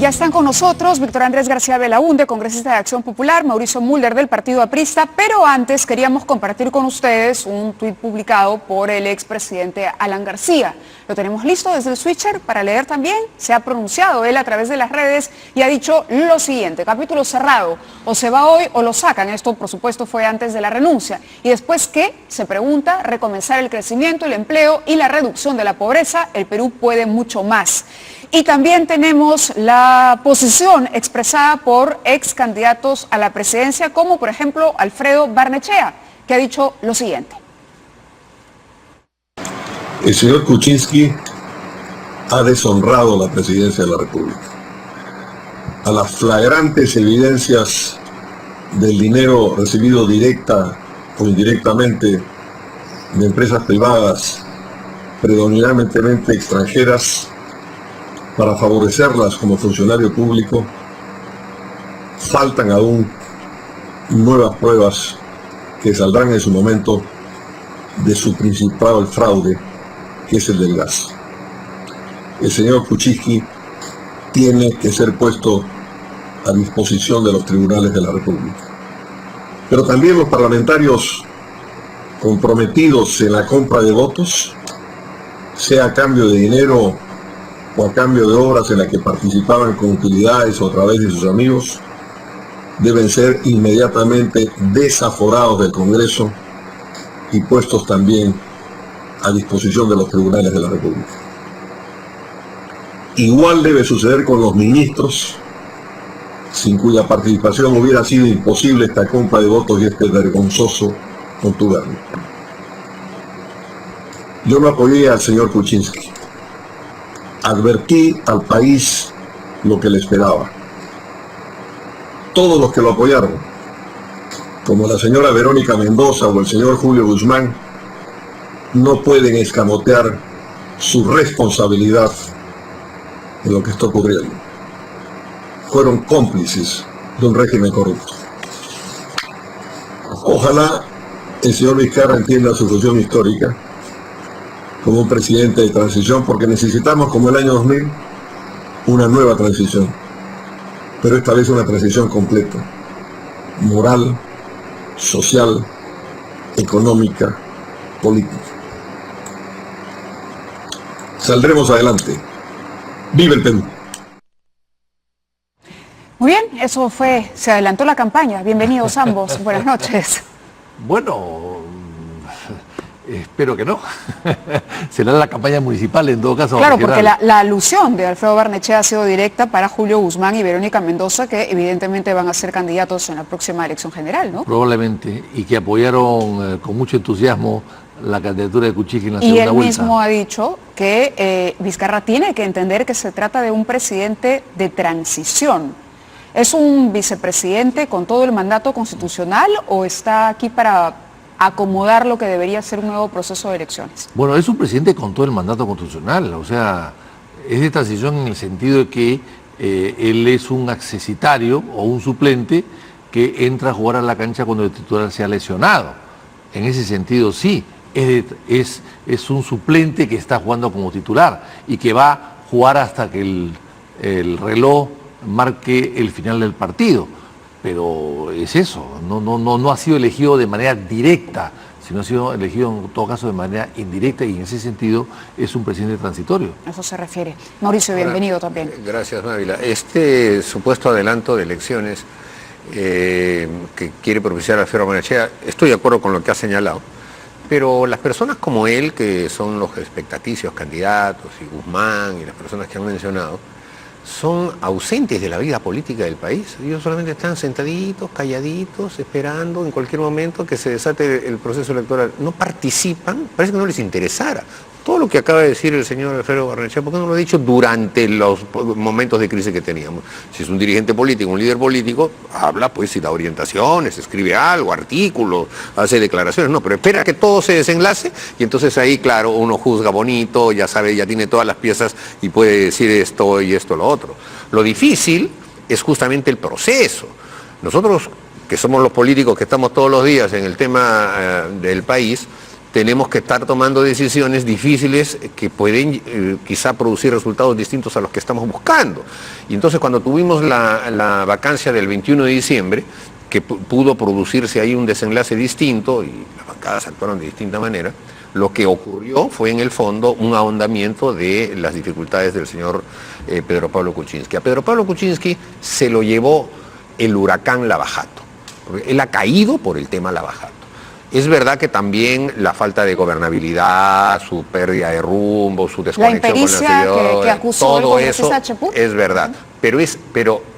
ya están con nosotros Víctor Andrés García Belaúnde, congresista de Acción Popular, Mauricio Mulder del Partido Aprista, pero antes queríamos compartir con ustedes un tuit publicado por el expresidente Alan García. Lo tenemos listo desde el switcher para leer también. Se ha pronunciado él a través de las redes y ha dicho lo siguiente: capítulo cerrado, o se va hoy o lo sacan. Esto, por supuesto, fue antes de la renuncia. Y después, ¿qué? Se pregunta: recomenzar el crecimiento, el empleo y la reducción de la pobreza. El Perú puede mucho más. Y también tenemos la posición expresada por ex candidatos a la presidencia, como por ejemplo Alfredo Barnechea, que ha dicho lo siguiente. El señor Kuczynski ha deshonrado la presidencia de la República. A las flagrantes evidencias del dinero recibido directa o indirectamente de empresas privadas, predominantemente extranjeras, para favorecerlas como funcionario público, faltan aún nuevas pruebas que saldrán en su momento de su principal fraude, que es el del gas. El señor Kuczynski tiene que ser puesto a disposición de los tribunales de la República. Pero también los parlamentarios comprometidos en la compra de votos, sea a cambio de dinero o a cambio de obras en las que participaban con utilidades o a través de sus amigos, deben ser inmediatamente desaforados del Congreso y puestos también a disposición de los tribunales de la República. Igual debe suceder con los ministros, sin cuya participación hubiera sido imposible esta compra de votos y este vergonzoso contubernio. Yo no apoyé al señor Kuczynski. Advertí al país lo que le esperaba. Todos los que lo apoyaron, como la señora Verónica Mendoza o el señor Julio Guzmán, no pueden escamotear su responsabilidad de lo que está ocurriendo. Fueron cómplices de un régimen corrupto. Ojalá el señor Vizcarra entienda su función histórica como un presidente de transición, porque necesitamos, como el año 2000, una nueva transición, pero esta vez una transición completa, moral, social, económica, política. Saldremos adelante. ¡Viva el Perú! Muy bien, eso fue, se adelantó la campaña. Bienvenidos ambos, buenas noches. Bueno, espero que no. Será la campaña municipal en todo caso. Claro, regional. porque la alusión de Alfredo Barnechea ha sido directa para Julio Guzmán y Verónica Mendoza, que evidentemente van a ser candidatos en la próxima elección general, ¿no? Probablemente, y que apoyaron con mucho entusiasmo la candidatura de Kuczynski en la segunda vuelta. Y él mismo ha dicho que Vizcarra tiene que entender que se trata de un presidente de transición. ¿Es un vicepresidente con todo el mandato constitucional o está aquí para acomodar lo que debería ser un nuevo proceso de elecciones? Bueno, es un presidente con todo el mandato constitucional, o sea, es de transición en el sentido de que él es un accesitario o un suplente que entra a jugar a la cancha cuando el titular se ha lesionado. En ese sentido sí, es un suplente que está jugando como titular y que va a jugar hasta que el reloj marque el final del partido. Pero es eso, no ha sido elegido de manera directa, sino ha sido elegido en todo caso de manera indirecta, y en ese sentido es un presidente transitorio. A eso se refiere. Mauricio, bienvenido también. Gracias, Mávila. Este supuesto adelanto de elecciones que quiere propiciar Alfredo Barnechea, estoy de acuerdo con lo que ha señalado, pero las personas como él, que son los expectaticios candidatos, y Guzmán y las personas que han mencionado, son ausentes de la vida política del país. Ellos solamente están sentaditos, calladitos, esperando en cualquier momento que se desate el proceso electoral. No participan, parece que no les interesara. Todo lo que acaba de decir el señor Alfredo Barnechea, ¿por qué no lo ha dicho durante los momentos de crisis que teníamos? Si es un dirigente político, un líder político, habla pues si da orientaciones, escribe algo, artículos, hace declaraciones, no, pero espera que todo se desenlace y entonces ahí, claro, uno juzga bonito, ya sabe, ya tiene todas las piezas y puede decir esto y esto, lo otro. Lo difícil es justamente el proceso. Nosotros, que somos los políticos que estamos todos los días en el tema del país, tenemos que estar tomando decisiones difíciles que pueden quizá producir resultados distintos a los que estamos buscando. Y entonces cuando tuvimos la vacancia del 21 de diciembre, que pudo producirse ahí un desenlace distinto y las bancadas actuaron de distinta manera, lo que ocurrió fue en el fondo un ahondamiento de las dificultades del señor Pedro Pablo Kuczynski. A Pedro Pablo Kuczynski se lo llevó el huracán Lava Jato, porque él ha caído por el tema Lava Jato. Es verdad que también la falta de gobernabilidad, su pérdida de rumbo, su desconexión con la ciudad, que acusó todo eso Cheput. es verdad. Pero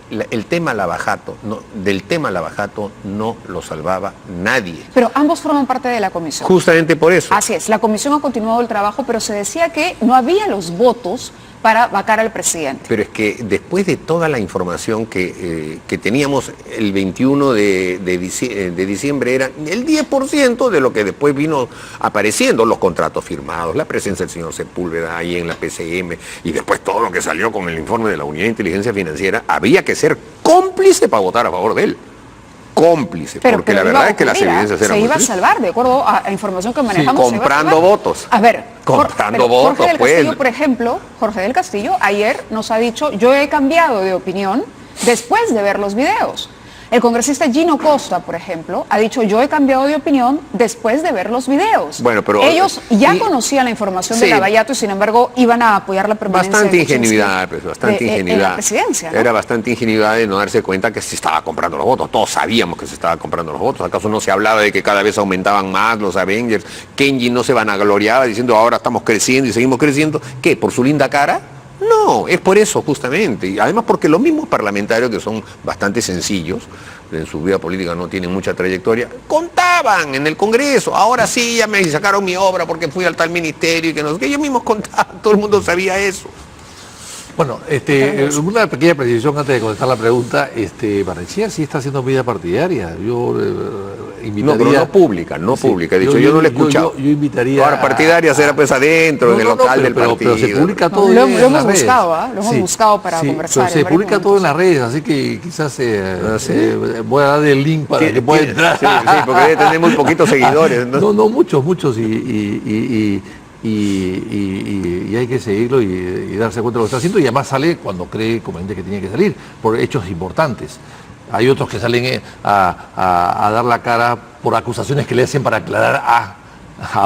el tema Lava Jato, del tema Lava Jato no lo salvaba nadie. Pero ambos forman parte de la comisión. Justamente por eso. Así es, la comisión ha continuado el trabajo, pero se decía que no había los votos para vacar al presidente. Pero es que después de toda la información que teníamos el 21 de diciembre, era el 10% de lo que después vino apareciendo, los contratos firmados, la presencia del señor Sepúlveda ahí en la PCM, y después todo lo que salió con el informe de la Unidad de Inteligencia Financiera, había que ser cómplice para votar a favor de él. Cómplice, porque la verdad es que las evidencias eran... Se iba a salvar, de acuerdo a la información que manejamos. Sí, comprando votos. A ver, comprando votos, Jorge del pues. Castillo, por ejemplo, Jorge del Castillo ayer nos ha dicho, yo he cambiado de opinión después de ver los videos. El congresista Gino Costa, por ejemplo, ha dicho, yo he cambiado de opinión después de ver los videos. Bueno, pero ellos ya conocían la información de Lavallato y sin embargo iban a apoyar la permanencia bastante de ingenuidad, pues, bastante ingenuidad. En la presidencia, ¿no? Era bastante ingenuidad de no darse cuenta que se estaba comprando los votos. Todos sabíamos que se estaba comprando los votos. ¿Acaso no se hablaba de que cada vez aumentaban más los Avengers? Kenji no se vanagloriaba diciendo ahora estamos creciendo y seguimos creciendo. ¿Qué? ¿Por su linda cara? No, es por eso justamente. Y además porque los mismos parlamentarios, que son bastante sencillos, en su vida política no tienen mucha trayectoria, contaban en el Congreso. Ahora sí, ya me sacaron mi obra porque fui al tal ministerio y que no sé qué. Ellos mismos contaban, todo el mundo sabía eso. Bueno, una pequeña precisión antes de contestar la pregunta. Barnechea sí está haciendo vida partidaria. Yo invitaría... No, pero no pública, no pública. De hecho, yo no lo he escuchado. Yo invitaría... Ahora, partidaria será pues adentro, en el local del partido. Pero se publica todo lo en hemos las redes. buscado, lo hemos buscado para conversar. Pero se publica todo en las redes, así que quizás voy a dar el link para que pueda entrar. Sí, porque debe tener muy poquitos seguidores. No, muchos y hay que seguirlo y darse cuenta de lo que está haciendo, y además sale cuando cree conveniente que tiene que salir, por hechos importantes. Hay otros que salen a dar la cara por acusaciones que le hacen para aclarar a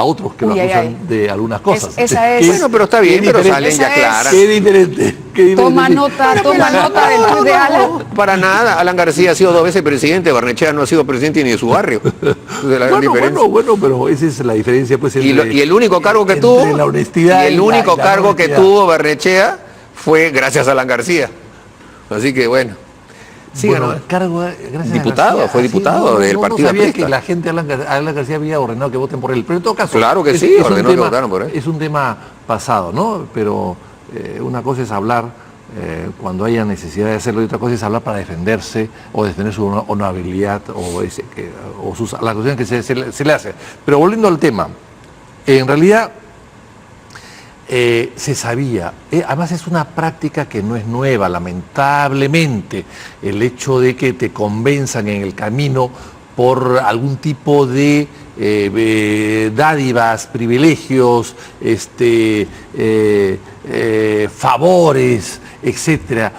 otros que lo acusan de algunas cosas. Bueno, pero está bien, pero salen ya claras. Qué diferente. Toma nota del tuit de Alan. Para nada, Alan García ha sido 2 veces presidente, Barnechea no ha sido presidente ni de su barrio. Bueno, pero esa es la diferencia, pues. Y el único cargo que tuvo, la honestidad y el único cargo que tuvo Barnechea fue gracias a Alan García. Así que bueno. Sí, bueno, el cargo, gracias diputado, García, fue diputado del partido. No sabía que la gente, Alan García había ordenado que voten por él, pero en todo caso... Claro que sí, ordenó que votaran por él. Es un tema pasado, ¿no? Pero una cosa es hablar cuando haya necesidad de hacerlo y otra cosa es hablar para defenderse o defender su honorabilidad o las cuestiones que se le hace. Pero volviendo al tema, en realidad... se sabía, además es una práctica que no es nueva, lamentablemente, el hecho de que te convenzan en el camino por algún tipo de dádivas, privilegios, favores, etcétera,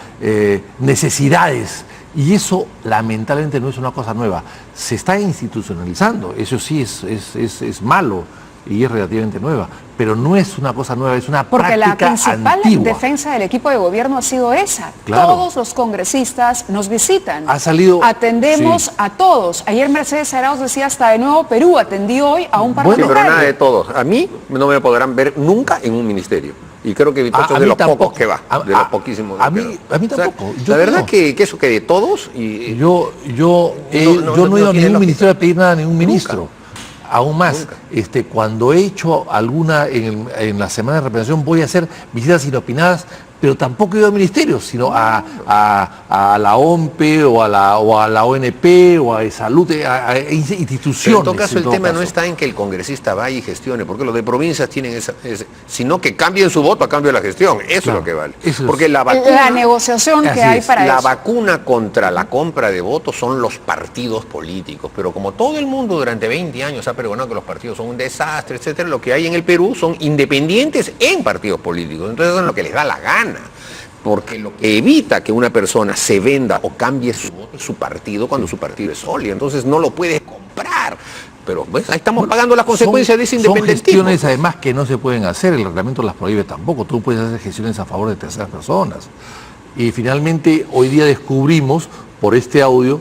necesidades. Y eso lamentablemente no es una cosa nueva, se está institucionalizando, eso sí es malo y es relativamente nueva, pero no es una cosa nueva, es una práctica antigua. Porque la principal defensa del equipo de gobierno ha sido esa. Claro. Todos los congresistas nos visitan. Atendemos a todos. Ayer Mercedes Arauz decía hasta de Nuevo Perú, atendió hoy a un parlamentario. Bueno, pero nada de todos. A mí no me podrán ver nunca en un ministerio. Y creo que Vitocho es de los pocos que va, de los poquísimos. A mí tampoco. O sea, la verdad que eso que de todos... Yo no he ido a ningún ministerio a pedir nada a ningún ministro. Nunca. Aún más, cuando he hecho alguna en la semana de representación, voy a hacer visitas inopinadas pero tampoco he ido a ministerios, sino a la OMPE o a la ONP o a Salud, a instituciones. Pero en todo caso, el tema no está en que el congresista vaya y gestione, porque los de provincias tienen sino que cambien su voto a cambio de la gestión. Eso es lo que vale. Porque la negociación que hay para eso. La eso. vacuna contra la compra de votos son los partidos políticos, pero como todo el mundo durante 20 años ha pregonado que los partidos son un desastre, etcétera, lo que hay en el Perú son independientes en partidos políticos. Entonces eso es lo que les da la gana. Porque lo que evita que una persona se venda o cambie su voto es su partido cuando su partido es sólido. Entonces no lo puedes comprar. Pero pues, ahí estamos pagando las consecuencias de ese independentismo. Son gestiones además que no se pueden hacer, el reglamento las prohíbe tampoco. Tú puedes hacer gestiones a favor de terceras personas. Y finalmente hoy día descubrimos por este audio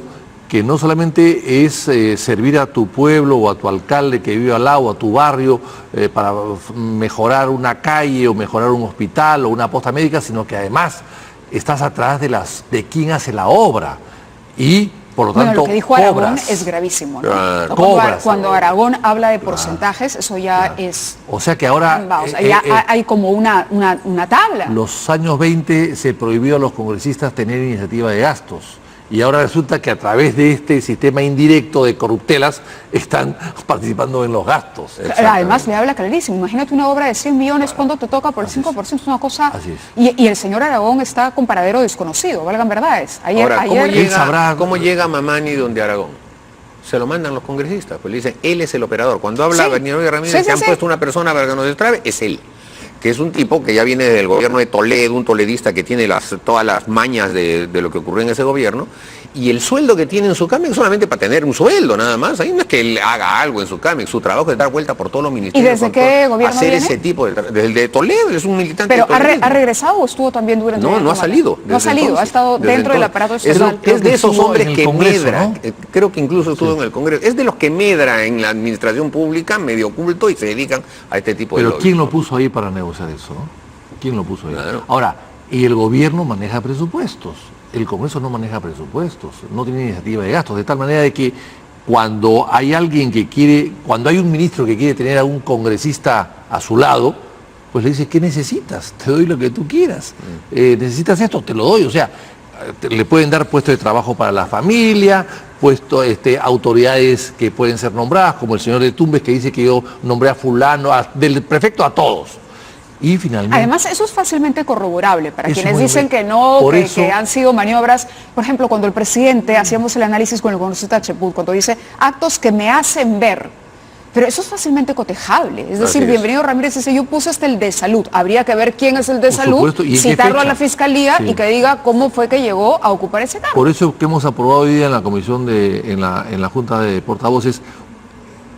que no solamente es servir a tu pueblo o a tu alcalde que vive al lado, o a tu barrio, para mejorar una calle o mejorar un hospital o una posta médica, sino que además estás atrás de quién hace la obra y por lo tanto lo que dijo Aragón cobras. es gravísimo, ¿no? Claro. Cuando Aragón habla de porcentajes, eso ya es... O sea que ahora... hay como una tabla. Los años 20 se prohibió a los congresistas tener iniciativa de gastos. Y ahora resulta que a través de este sistema indirecto de corruptelas están participando en los gastos. Además le habla clarísimo. Imagínate una obra de 100 millones, ¿cuándo te toca por el 5%? Es una cosa... Así es. Y el señor Aragón está con paradero desconocido, valgan verdades. Ahora, ¿cómo llega Mamani donde Aragón? Se lo mandan los congresistas, pues le dicen, él es el operador. Cuando habla Benigno Ramírez, se han puesto una persona para que nos destrabe, es él. Que es un tipo que ya viene del gobierno de Toledo, un toledista que tiene todas las mañas de lo que ocurrió en ese gobierno, y el sueldo que tiene en su CAMEX solamente para tener un sueldo nada más. Ahí no es que él haga algo en su CAMEX, su trabajo es dar vuelta por todos los ministerios. ¿Y desde qué gobierno hacer viene? Ese tipo desde el de Toledo, es un militante. ¿Pero de ha regresado o estuvo también durante el No ha salido. No ha salido, ha estado dentro del aparato estatal. Es de esos hombres que Congreso, medra, ¿no? creo que incluso estuvo en el Congreso, es de los que medra en la administración pública, medio oculto, y se dedican a este tipo de Pero lobbies. ¿quién lo puso ahí para negociar eso? ¿Quién lo puso ahí? Claro. Ahora, y el gobierno maneja presupuestos. El Congreso no maneja presupuestos, no tiene iniciativa de gastos, de tal manera de que cuando hay alguien que quiere, cuando hay un ministro que quiere tener a un congresista a su lado, pues le dice, ¿qué necesitas? Te doy lo que tú quieras. ¿Necesitas esto? Te lo doy. O sea, le pueden dar puestos de trabajo para la familia, autoridades que pueden ser nombradas, como el señor de Tumbes que dice que yo nombré a fulano, del prefecto a todos. Y finalmente... Además, eso es fácilmente corroborable para Es quienes muy dicen bien. que no, Por que eso- han sido maniobras. Por ejemplo, cuando el presidente, hacíamos el análisis con el congresista Cheput, cuando dice actos que me hacen ver. Pero eso es fácilmente cotejable. Es decir, Así es. Bienvenido Ramírez dice, yo puse el de salud. Habría que ver quién es el de Por salud, supuesto, ¿y en qué citarlo a fecha? la fiscalía Sí. y que diga cómo fue que llegó a ocupar ese cargo. Por eso que hemos aprobado hoy día en la comisión en la Junta de Portavoces,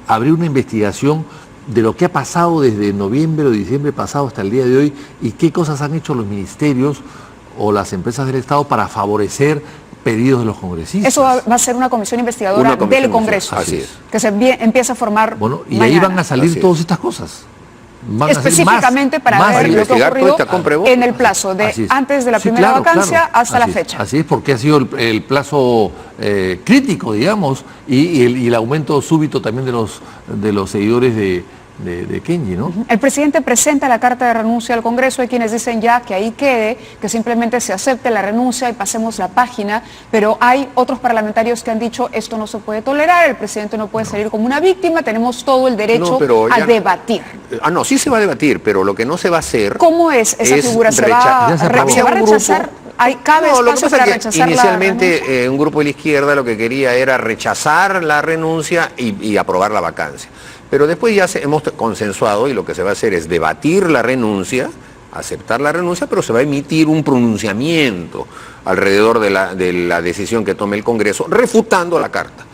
abrir una investigación de lo que ha pasado desde noviembre o diciembre pasado hasta el día de hoy y qué cosas han hecho los ministerios o las empresas del Estado para favorecer pedidos de los congresistas. Eso va a ser una comisión investigadora Una comisión del Congreso, así es. que se empieza a formar Bueno, y ahí mañana. van a salir Así es. todas estas cosas. Van a salir Específicamente más para ver lo que investigar ocurrió toda esta compra de votos. en el plazo de Así es. antes de la Sí, primera claro, vacancia claro. hasta la Así es, fecha. Así es, porque ha sido el plazo crítico, digamos, y el aumento súbito también de los seguidores de Kenji, ¿no? El presidente presenta la carta de renuncia al Congreso. Hay quienes dicen ya que ahí quede, que simplemente se acepte la renuncia y pasemos la página, pero hay otros parlamentarios que han dicho esto no se puede tolerar, el presidente no puede salir como una víctima, tenemos todo el derecho No, pero a ya- debatir. No, sí se va a debatir, pero lo que no se va a hacer... ¿Cómo es esa figura? ¿Se va ya se a aprobó. rechazar? ¿Cabe No, lo que espacio pasa para es que rechazar la inicialmente renuncia? un grupo de la izquierda lo que quería era rechazar la renuncia y aprobar la vacancia. Pero después ya hemos consensuado y lo que se va a hacer es debatir la renuncia, aceptar la renuncia, pero se va a emitir un pronunciamiento alrededor de la decisión que tome el Congreso, refutando la carta.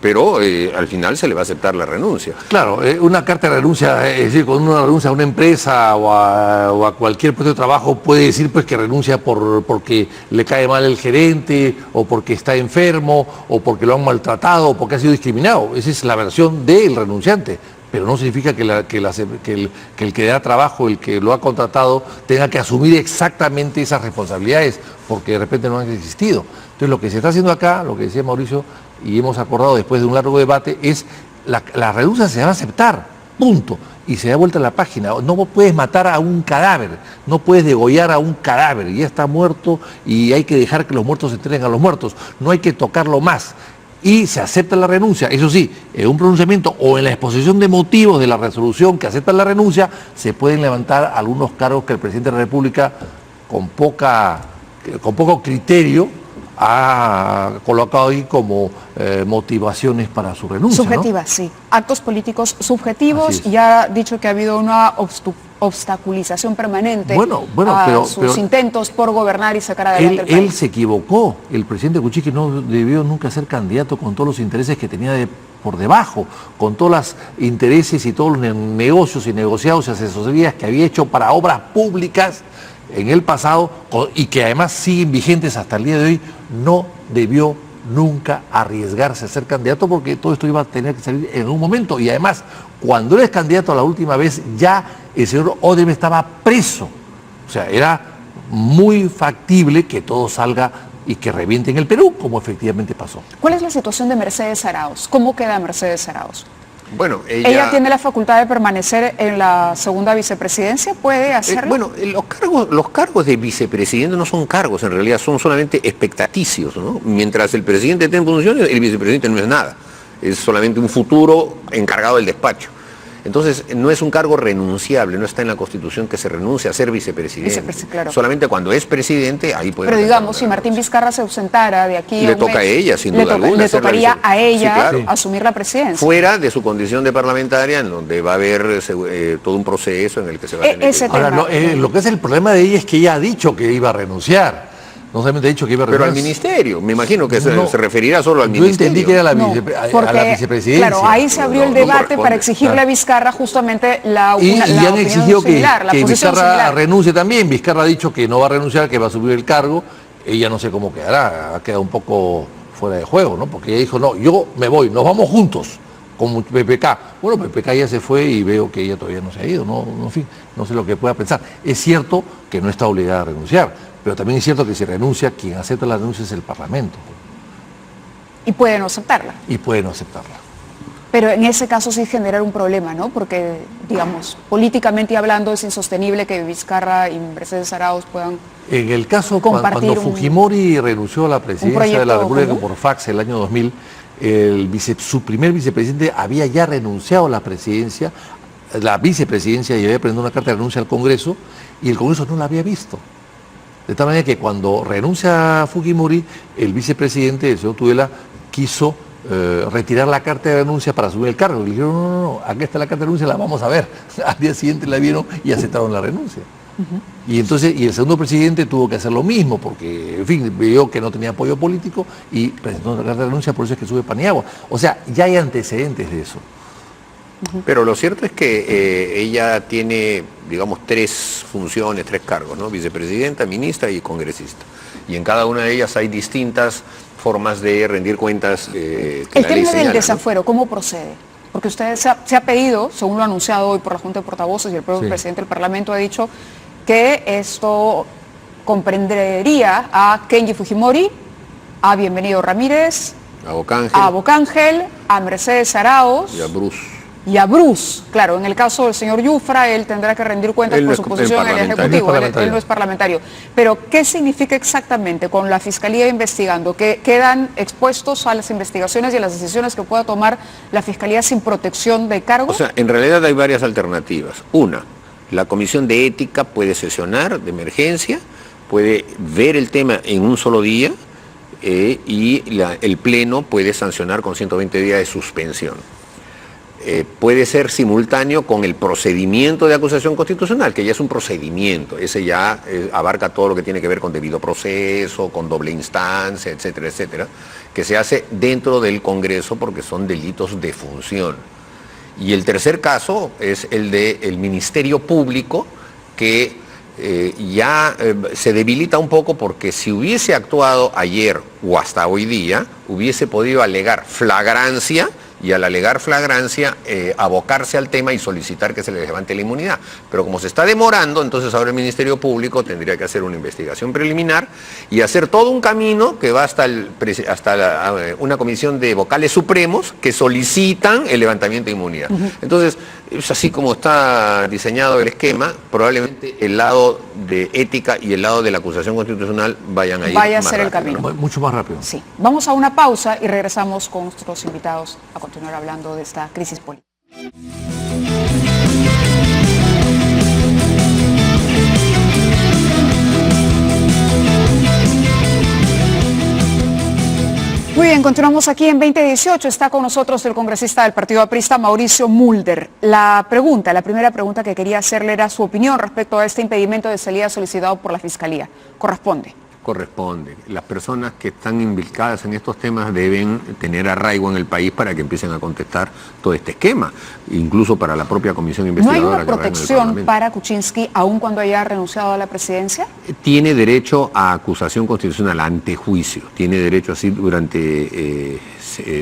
Pero al final se le va a aceptar la renuncia. Claro, una carta de renuncia, es decir, cuando uno renuncia a una empresa o a cualquier puesto de trabajo puede decir pues que renuncia porque le cae mal el gerente o porque está enfermo o porque lo han maltratado o porque ha sido discriminado. Esa es la versión del renunciante, pero no significa que el que da trabajo, el que lo ha contratado, tenga que asumir exactamente esas responsabilidades porque de repente no han existido. Entonces lo que se está haciendo acá, lo que decía Mauricio, y hemos acordado después de un largo debate, es la renuncia se va a aceptar, punto. y se da vuelta la página. No puedes matar a un cadáver, no puedes degollar a un cadáver, ya está muerto y hay que dejar que los muertos se entreguen a los muertos, no hay que tocarlo más. Y se acepta la renuncia, eso sí, en un pronunciamiento o en la exposición de motivos de la resolución que acepta la renuncia, se pueden levantar algunos cargos que el presidente de la República con poco criterio ha colocado ahí como motivaciones para su renuncia. Subjetivas, ¿no? Sí. Actos políticos subjetivos, y ha dicho que ha habido una obstaculización permanente a sus intentos por gobernar y sacar adelante el país. Él se equivocó. El presidente Kuczynski no debió nunca ser candidato con todos los intereses que tenía por debajo, con todos los intereses y todos los negocios y negociados y asesorías que había hecho para obras públicas en el pasado y que además siguen vigentes hasta el día de hoy. No debió nunca arriesgarse a ser candidato porque todo esto iba a tener que salir en un momento. Y además, cuando él es candidato la última vez, ya el señor Odebrecht estaba preso. O sea, era muy factible que todo salga y que reviente en el Perú, como efectivamente pasó. ¿Cuál es la situación de Mercedes Arauz? ¿Cómo queda Mercedes Arauz? Bueno, ella tiene la facultad de permanecer en la segunda vicepresidencia, ¿puede hacerlo? Bueno, los cargos de vicepresidente no son cargos, en realidad son solamente expectaticios, ¿no? Mientras el presidente esté en funciones, el vicepresidente no es nada, es solamente un futuro encargado del despacho. Entonces, no es un cargo renunciable, no está en la Constitución que se renuncie a ser vicepresidente. Claro. Solamente cuando es presidente, ahí puede... Pero digamos, si Martín Vizcarra se ausentara de aquí le toca a ella, sin duda alguna. Le tocaría a ella asumir la presidencia. Fuera de su condición de parlamentaria, en donde va a haber todo un proceso en el que se va a tener que... Ahora, lo que es el problema de ella es que ella ha dicho que iba a renunciar. No solamente ha dicho que iba a renunciar. Pero al ministerio, me imagino que se referirá solo al ministerio. Yo entendí que era a la vicepresidencia. Claro, ahí se abrió el debate para exigirle a Vizcarra justamente la y han exigido similar, que Vizcarra renuncie también. Vizcarra ha dicho que no va a renunciar, que va a subir el cargo. Ella no sé cómo quedará, ha quedado un poco fuera de juego, ¿no? Porque ella dijo, no, yo me voy, nos vamos juntos, como PPK. Bueno, PPK ya se fue y veo que ella todavía no se ha ido, en fin, no sé lo que pueda pensar. Es cierto que no está obligada a renunciar, pero también es cierto que si renuncia, quien acepta la renuncia es el Parlamento. Y puede no aceptarla. Y puede no aceptarla. Pero en ese caso sí generar un problema, ¿no? Porque, digamos, políticamente hablando es insostenible que Vizcarra y Mercedes Arauz puedan en el caso, cuando Fujimori renunció a la presidencia de la República por fax el año 2000, su primer vicepresidente había ya renunciado a la presidencia, la vicepresidencia, y había prendido una carta de renuncia al Congreso, y el Congreso no la había visto. De tal manera que cuando renuncia a Fujimori, el vicepresidente, el señor Tudela, quiso retirar la carta de renuncia para subir el cargo. Y le dijeron, no, aquí está la carta de renuncia, la vamos a ver. Al día siguiente la vieron y aceptaron la renuncia. Y entonces, el segundo presidente tuvo que hacer lo mismo, porque, en fin, vio que no tenía apoyo político y presentó la carta de renuncia, por eso es que sube Paniagua. O sea, ya hay antecedentes de eso. Pero lo cierto es que ella tiene, digamos, tres funciones, tres cargos, ¿no? Vicepresidenta, ministra y congresista. Y en cada una de ellas hay distintas formas de rendir cuentas. El tema del desafuero, ¿cómo procede? Porque usted se ha pedido, según lo ha anunciado hoy por la Junta de Portavoces y el propio presidente del Parlamento ha dicho que esto comprendería a Kenji Fujimori, a Bienvenido Ramírez, a Bocángel, a Mercedes Arauz y a Bruce. Claro, en el caso del señor Yufra, él tendrá que rendir cuentas por su posición en el Ejecutivo, él no es parlamentario. Pero, ¿qué significa exactamente con la Fiscalía investigando? ¿Que quedan expuestos a las investigaciones y a las decisiones que pueda tomar la Fiscalía sin protección de cargo? O sea, en realidad hay varias alternativas. Una, la Comisión de Ética puede sesionar de emergencia, puede ver el tema en un solo día y el Pleno puede sancionar con 120 días de suspensión. Puede ser simultáneo con el procedimiento de acusación constitucional, que ya es un procedimiento, ese ya abarca todo lo que tiene que ver con debido proceso, con doble instancia, etcétera, etcétera, que se hace dentro del Congreso porque son delitos de función. Y el tercer caso es el del Ministerio Público, que ya se debilita un poco porque si hubiese actuado ayer o hasta hoy día, hubiese podido alegar flagrancia y al alegar flagrancia abocarse al tema y solicitar que se le levante la inmunidad. Pero como se está demorando, entonces ahora el Ministerio Público tendría que hacer una investigación preliminar y hacer todo un camino que va hasta una comisión de vocales supremos que solicitan el levantamiento de inmunidad. Entonces, Es así como está diseñado el esquema, probablemente el lado de ética y el lado de la acusación constitucional vayan a ir Vaya a más ser el rápido, camino. ¿no? Mucho más rápido. Sí. Vamos a una pausa y regresamos con nuestros invitados a continuar hablando de esta crisis política. Muy bien, continuamos aquí en 2018. Está con nosotros el congresista del Partido Aprista, Mauricio Mulder. La primera pregunta que quería hacerle era su opinión respecto a este impedimento de salida solicitado por la Fiscalía. ¿Corresponde? Corresponde. Las personas que están implicadas en estos temas deben tener arraigo en el país para que empiecen a contestar todo este esquema, incluso para la propia comisión ¿No hay investigadora. una que habrá en el protección Parlamento. para Kuczynski aun cuando haya renunciado a la presidencia? Tiene derecho a acusación constitucional ante juicio. Tiene derecho así durante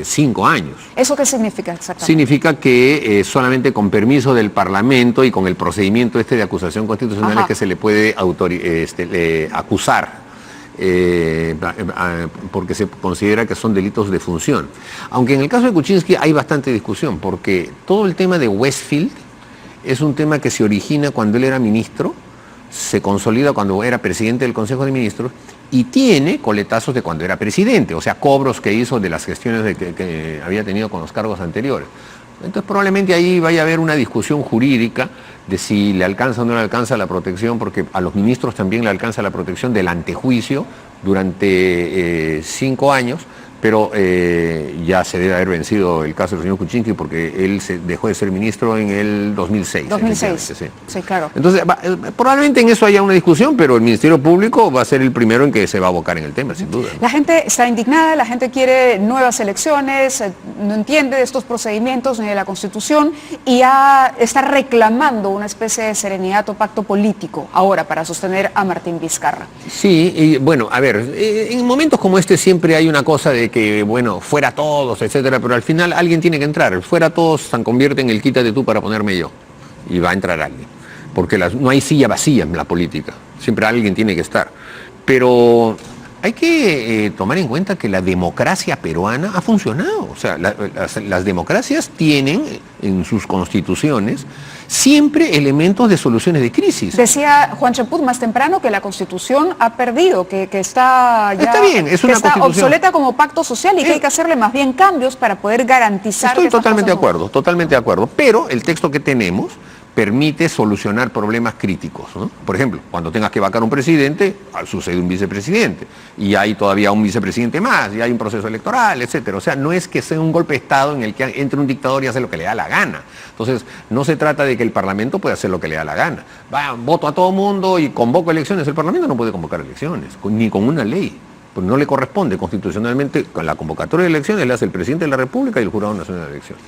5 años. ¿Eso qué significa exactamente? Significa que solamente con permiso del Parlamento y con el procedimiento este de acusación constitucional es que se le puede acusar. Porque se considera que son delitos de función. Aunque en el caso de Kuczynski hay bastante discusión, porque todo el tema de Westfield es un tema que se origina cuando él era ministro, se consolida cuando era presidente del Consejo de Ministros y tiene coletazos de cuando era presidente, o sea, cobros que hizo de las gestiones que había tenido con los cargos anteriores. Entonces probablemente ahí vaya a haber una discusión jurídica de si le alcanza o no le alcanza la protección, porque a los ministros también le alcanza la protección del antejuicio durante 5 años, pero ya se debe haber vencido el caso del señor Kuczynski porque él dejó de ser ministro en el 2006. 2006, sí, claro. Entonces, probablemente en eso haya una discusión, pero el Ministerio Público va a ser el primero en que se va a abocar en el tema, sin duda. La gente está indignada, la gente quiere nuevas elecciones, no entiende de estos procedimientos ni de la Constitución y está reclamando una especie de serenidad o pacto político ahora para sostener a Martín Vizcarra. Sí, y bueno, a ver, en momentos como este siempre hay una cosa de que, bueno, fuera todos, etcétera, pero al final alguien tiene que entrar. El fuera todos se convierte en el quítate tú para ponerme yo. Y va a entrar alguien. Porque no hay silla vacía en la política. Siempre alguien tiene que estar. Pero hay que tomar en cuenta que la democracia peruana ha funcionado. O sea, las democracias tienen en sus constituciones siempre elementos de soluciones de crisis. Decía Juan Cheput más temprano que la Constitución ha perdido, que está ya Está bien, es una está Constitución obsoleta como pacto social y que hay que hacerle más bien cambios para poder garantizar. Estoy que estas totalmente de cosas no- acuerdo, totalmente de acuerdo. Pero el texto que tenemos permite solucionar problemas críticos, ¿no? Por ejemplo, cuando tengas que vacar un presidente, sucede un vicepresidente, y hay todavía un vicepresidente más, y hay un proceso electoral, etcétera. O sea, no es que sea un golpe de Estado en el que entre un dictador y hace lo que le da la gana. Entonces, no se trata de que el Parlamento pueda hacer lo que le da la gana. Voto a todo mundo y convoco elecciones. El Parlamento no puede convocar elecciones, ni con una ley. Pues no le corresponde constitucionalmente, con la convocatoria de elecciones le hace el presidente de la República y el Jurado Nacional de Elecciones.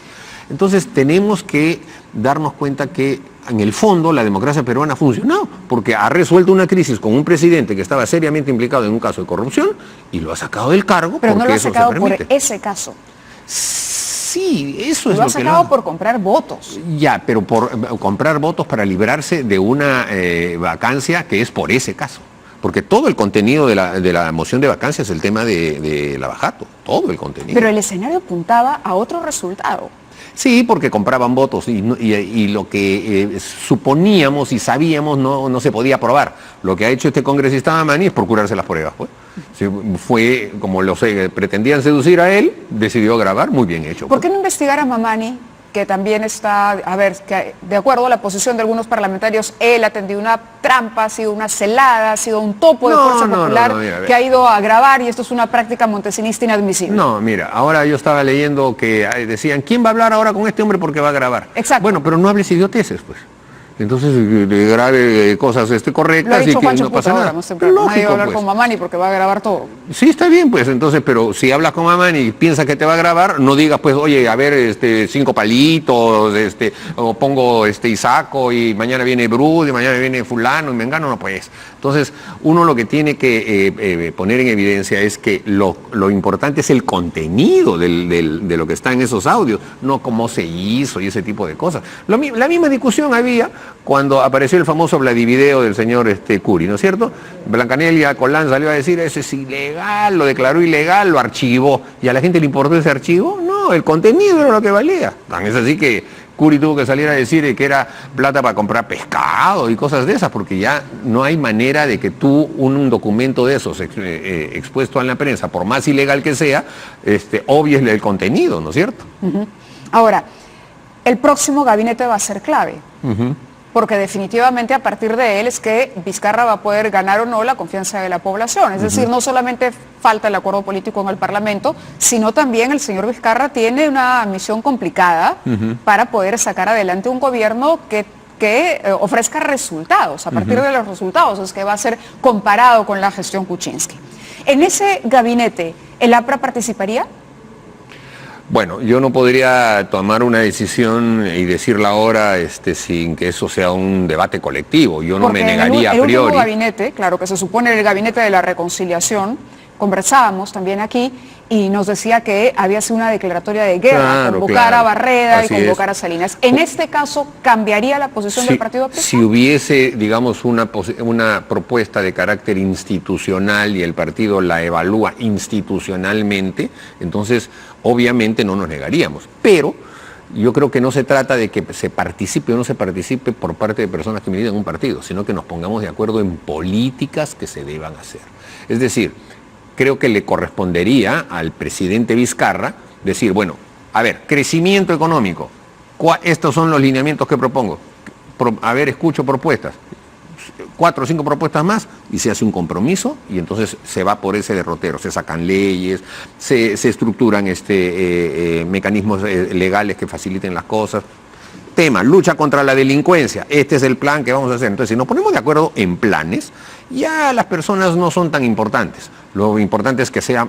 Entonces tenemos que darnos cuenta que en el fondo la democracia peruana ha funcionado, porque ha resuelto una crisis con un presidente que estaba seriamente implicado en un caso de corrupción y lo ha sacado del cargo Pero no porque lo ha eso se sacado por permite. ese caso. Sí, eso es Lo ha lo que sacado por comprar votos. Ya, pero por comprar votos para librarse de una vacancia que es por ese caso. Porque todo el contenido de la moción de vacancia es el tema de Lavajato, todo el contenido. Pero el escenario apuntaba a otro resultado. Sí, porque compraban votos y lo que suponíamos y sabíamos no se podía probar. Lo que ha hecho este congresista Mamani es procurarse las pruebas. Pues. Sí, fue, como pretendían seducir a él, decidió grabar, muy bien hecho. ¿Por qué no investigar a Mamani, que también está, a ver, que de acuerdo a la posición de algunos parlamentarios, él ha tendido una trampa, ha sido una celada, ha sido un topo de Fuerza Popular mira, que ha ido a grabar y esto es una práctica montesinista inadmisible? No, mira, ahora yo estaba leyendo que decían, ¿quién va a hablar ahora con este hombre porque va a grabar? Exacto. Bueno, pero no hables idioteces, pues. Entonces grabe cosas correctas Lo ha dicho y que Juan no Cheput pasa ahora, nada. más temprano. Nadie va a Lógico, hablar pues. con Mamani porque va a grabar todo. Sí, está bien, pues entonces, pero si hablas con Mamani y piensas que te va a grabar, no digas pues, oye, a ver, 5 palitos, o pongo y saco y mañana viene Bruce y mañana viene fulano y mengano, no pues. Entonces, uno lo que tiene que poner en evidencia es que lo importante es el contenido de lo que está en esos audios, no cómo se hizo y ese tipo de cosas. La misma discusión había cuando apareció el famoso Vladivideo del señor Curi, ¿no es cierto? Blancanelia Colán salió a decir, eso es ilegal, lo declaró ilegal, lo archivó. ¿Y a la gente le importó ese archivo? No, el contenido era lo que valía. Tan es así que Curi tuvo que salir a decir que era plata para comprar pescado y cosas de esas, porque ya no hay manera de que tú un documento de esos expuesto en la prensa, por más ilegal que sea, obvies el contenido, ¿no es cierto? Ahora, el próximo gabinete va a ser clave, porque definitivamente a partir de él es que Vizcarra va a poder ganar o no la confianza de la población. Es decir, no solamente falta el acuerdo político en el Parlamento, sino también el señor Vizcarra tiene una misión complicada para poder sacar adelante un gobierno que ofrezca resultados. A partir de los resultados es que va a ser comparado con la gestión Kuczynski. En ese gabinete, ¿el APRA participaría? Bueno, yo no podría tomar una decisión y decirla ahora sin que eso sea un debate colectivo. Yo no me negaría a priori. El último gabinete, claro, que se supone el gabinete de la reconciliación, conversábamos también aquí y nos decía que había sido una declaratoria de guerra, convocar a Barreda y convocar a Salinas. En este caso, ¿cambiaría la posición del Partido Aprista? Si hubiese, digamos, una propuesta de carácter institucional y el partido la evalúa institucionalmente, entonces obviamente no nos negaríamos. Pero yo creo que no se trata de que se participe o no se participe por parte de personas que militan en un partido, sino que nos pongamos de acuerdo en políticas que se deban hacer. Es decir, creo que le correspondería al presidente Vizcarra decir, bueno, a ver, crecimiento económico, estos son los lineamientos que propongo. Escucho propuestas, 4 o 5 propuestas más y se hace un compromiso y entonces se va por ese derrotero, se sacan leyes, se estructuran mecanismos legales que faciliten las cosas. Tema, lucha contra la delincuencia, este es el plan que vamos a hacer. Entonces, si nos ponemos de acuerdo en planes, ya las personas no son tan importantes. Lo importante es que sean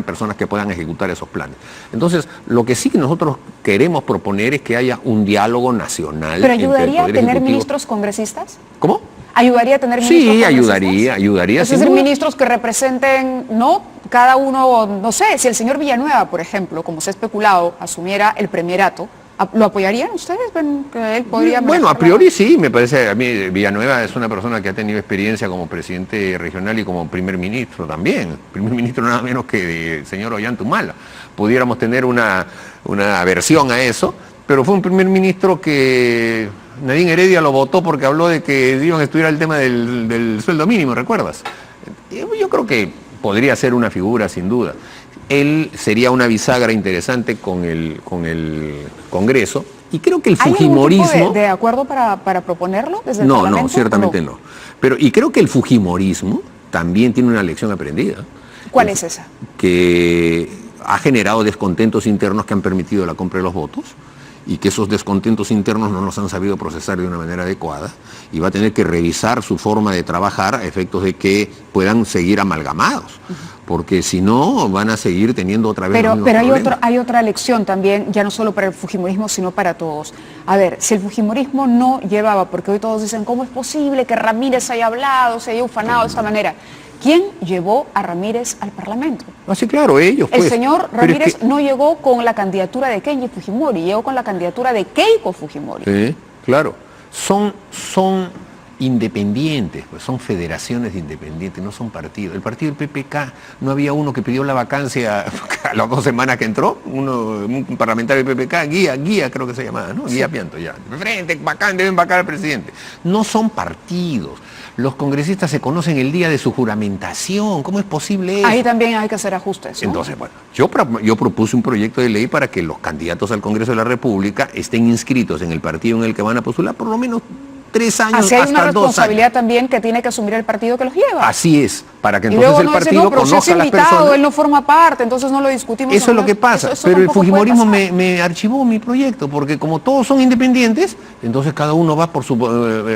personas que puedan ejecutar esos planes. Entonces, lo que sí que nosotros queremos proponer es que haya un diálogo nacional. ¿Pero ayudaría a tener ministros congresistas? ¿Cómo? ¿Ayudaría a tener ministros congresistas? Sí, ayudaría. Es decir, ministros que representen, ¿no? Cada uno, no sé, si el señor Villanueva, por ejemplo, como se ha especulado, asumiera el primerato, ¿lo apoyarían ustedes? ¿Ven que él podría bueno, a priori sí, me parece, a mí Villanueva es una persona que ha tenido experiencia como presidente regional y como primer ministro también, primer ministro nada menos que el señor Ollantumala. Pudiéramos tener una aversión a eso, pero fue un primer ministro que Nadine Heredia lo votó porque habló de que iban a estudiar el tema del sueldo mínimo, ¿recuerdas? Yo creo que podría ser una figura sin duda. Él sería una bisagra interesante con el Congreso y creo que el fujimorismo... ¿Hay algún tipo de acuerdo para proponerlo desde el Parlamento? No, ciertamente no. Y creo que el fujimorismo también tiene una lección aprendida. ¿Cuál es esa? Que ha generado descontentos internos que han permitido la compra de los votos y que esos descontentos internos no los han sabido procesar de una manera adecuada y va a tener que revisar su forma de trabajar a efectos de que puedan seguir amalgamados, porque si no van a seguir teniendo otra vez los mismos problemas. Hay otra lección también, ya no solo para el fujimorismo, sino para todos. A ver, si el fujimorismo no llevaba, porque hoy todos dicen, ¿cómo es posible que Ramírez haya hablado, se haya ufanado de esta manera? ¿Quién llevó a Ramírez al Parlamento? Sí, claro, ellos. El señor Ramírez no llegó con la candidatura de Kenji Fujimori, llegó con la candidatura de Keiko Fujimori. Sí, claro. Son independientes, pues son federaciones independientes, no son partidos. El partido del PPK, no había uno que pidió la vacancia a las 2 semanas que entró, un parlamentario del PPK, Guía creo que se llamaba, ¿no? Guía Pianto, ya. Frente, bacán, deben vacar al presidente. No son partidos. Los congresistas se conocen el día de su juramentación. ¿Cómo es posible eso? Ahí también hay que hacer ajustes, ¿no? Entonces, bueno, yo propuse un proyecto de ley para que los candidatos al Congreso de la República estén inscritos en el partido en el que van a postular por lo menos 3 años, así hay hasta una 2 años. Responsabilidad también que tiene que asumir el partido que los lleva. Así es, para que Y entonces luego el no partido dice, no, pero si conozca es a las invitado, personas. él no forma parte, entonces no lo discutimos. Eso es lo que pasa, eso pero el tampoco fujimorismo puede pasar. me archivó mi proyecto, porque como todos son independientes, entonces cada uno va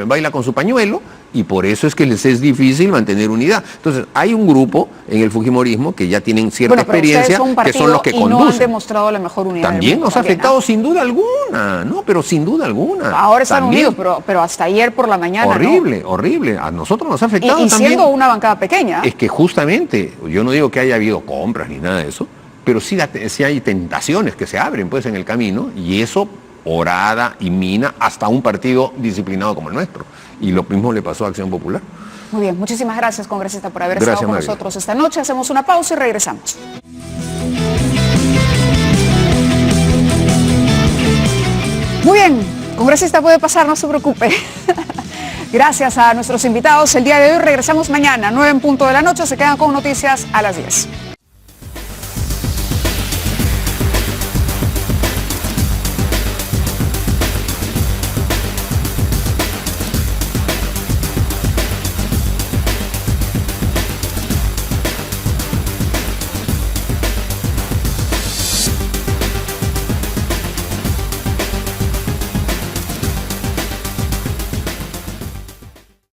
baila con su pañuelo, y por eso es que les es difícil mantener unidad. Entonces, hay un grupo en el fujimorismo que ya tienen cierta experiencia, que son los que y conducen. no han demostrado la mejor unidad. También nos ha afectado sin duda alguna, ¿no? Pero sin duda alguna. Ahora están también. unidos, pero hasta ayer por la mañana Horrible. A nosotros nos ha afectado y también. siendo una bancada pequeña. Es que justamente, yo no digo que haya habido compras ni nada de eso, pero sí hay tentaciones que se abren pues en el camino y eso orada y mina hasta un partido disciplinado como el nuestro. Y lo mismo le pasó a Acción Popular. Muy bien, muchísimas gracias, congresista, por haber estado con nosotros esta noche. Hacemos una pausa y regresamos. bien, congresista puede pasar, no se preocupe. Gracias a nuestros invitados el día de hoy. Regresamos mañana, 9 en punto de la noche. Se quedan con noticias a las 10.